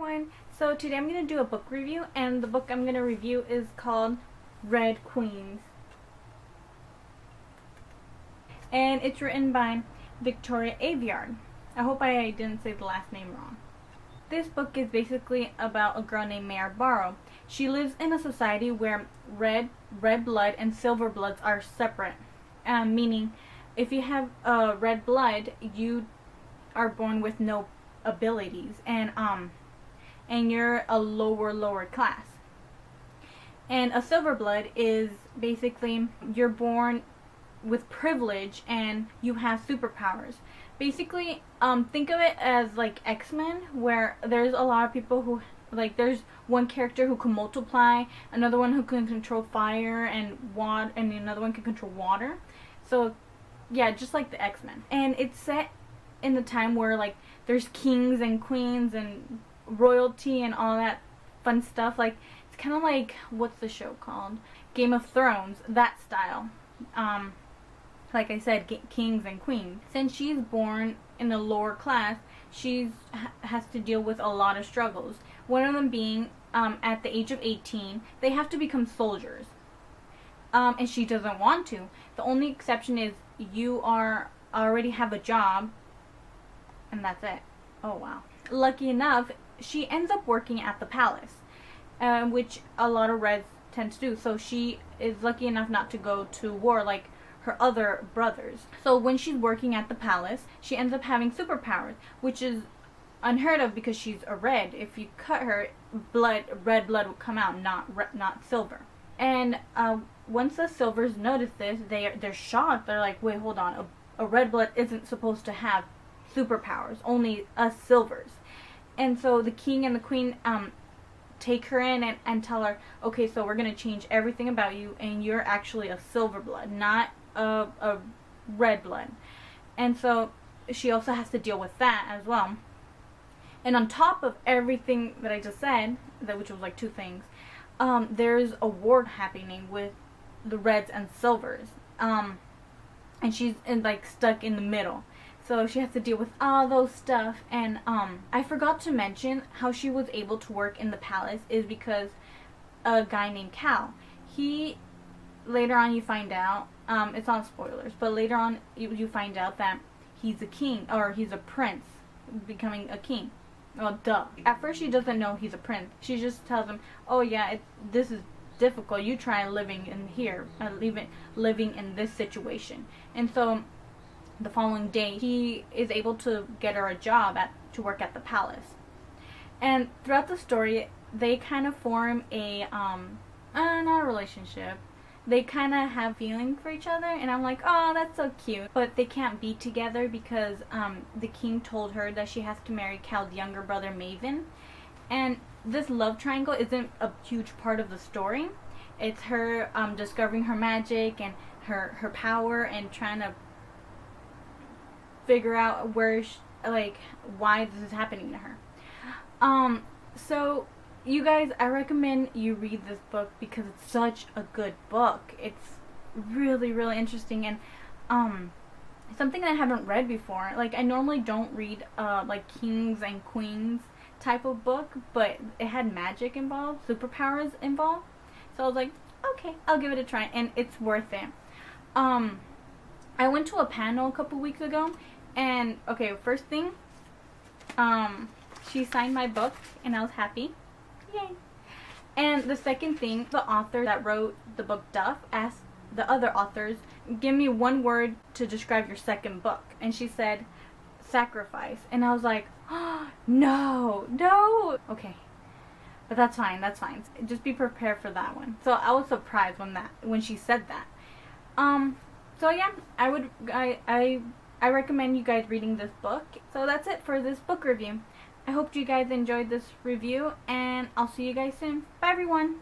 everyone! So today I'm going to do a book review, and the book I'm going to review is called Red Queens. And it's written by Victoria Aveyard. I hope I didn't say the last name wrong. This book is basically about a girl named Mare Barrow. She lives in a society where red blood and silver bloods are separate. Meaning, if you have red blood, you are born with no abilities, and you're a lower class. And a silver blood is basically you're born with privilege and you have superpowers. Basically, think of it as like X-Men, where there's a lot of people who, like, there's one character who can multiply, another one who can control fire and water, and another one can control water. So yeah, just like the X-Men. And it's set in the time where, like, there's kings and queens and royalty and all that fun stuff. Like, it's kind of like, what's the show called? Game of Thrones, that style. Like I said, kings and queens. Since she's born in a lower class, she has to deal with a lot of struggles. One of them being, at the age of 18, they have to become soldiers. And she doesn't want to. The only exception is you already have a job, and that's it. Oh wow. Lucky enough, she ends up working at the palace, which a lot of Reds tend to do. So she is lucky enough not to go to war like her other brothers. So when she's working at the palace, she ends up having superpowers, which is unheard of because she's a red. If you cut her, red blood will come out, not silver. And once the silvers notice this, they're shocked. They're like, wait, hold on, a red blood isn't supposed to have superpowers, only us silvers. And so the king and the queen take her in and tell her, okay, so we're going to change everything about you, and you're actually a silver blood, not a red blood. And so she also has to deal with that as well. And on top of everything that I just said, which was like two things, there's a war happening with the reds and silvers. And she's stuck in the middle. So she has to deal with all those stuff. And I forgot to mention how she was able to work in the palace is because a guy named Cal. He, later on you find out, it's not spoilers, but later on you find out that he's a king, or he's a prince, becoming a king. Well, duh. At first she doesn't know he's a prince. She just tells him, oh yeah, this is difficult. You try living in here, living in this situation. And so the following day, he is able to get her a job to work at the palace. And throughout the story, they kind of form not a relationship. They kind of have feeling for each other, and I'm like, oh, that's so cute. But they can't be together because the king told her that she has to marry Cal's younger brother, Maven. And this love triangle isn't a huge part of the story. It's her discovering her magic and her power and trying to figure out why this is happening to her. So you guys, I recommend you read this book because it's such a good book. It's really, really interesting, and something I haven't read before. Like, I normally don't read like kings and queens type of book, but it had magic involved, superpowers involved. So I was like, okay, I'll give it a try, and it's worth it. I went to a panel a couple weeks ago, and okay, first thing, she signed my book, and I was happy. Yay. And the second thing, the author that wrote the book, Duff, asked the other authors, give me one word to describe your second book. And she said, sacrifice. And I was like, oh, no. Okay. But that's fine. Just be prepared for that one. So I was surprised when she said that. So yeah, I recommend you guys reading this book. So that's it for this book review. I hope you guys enjoyed this review, and I'll see you guys soon. Bye everyone!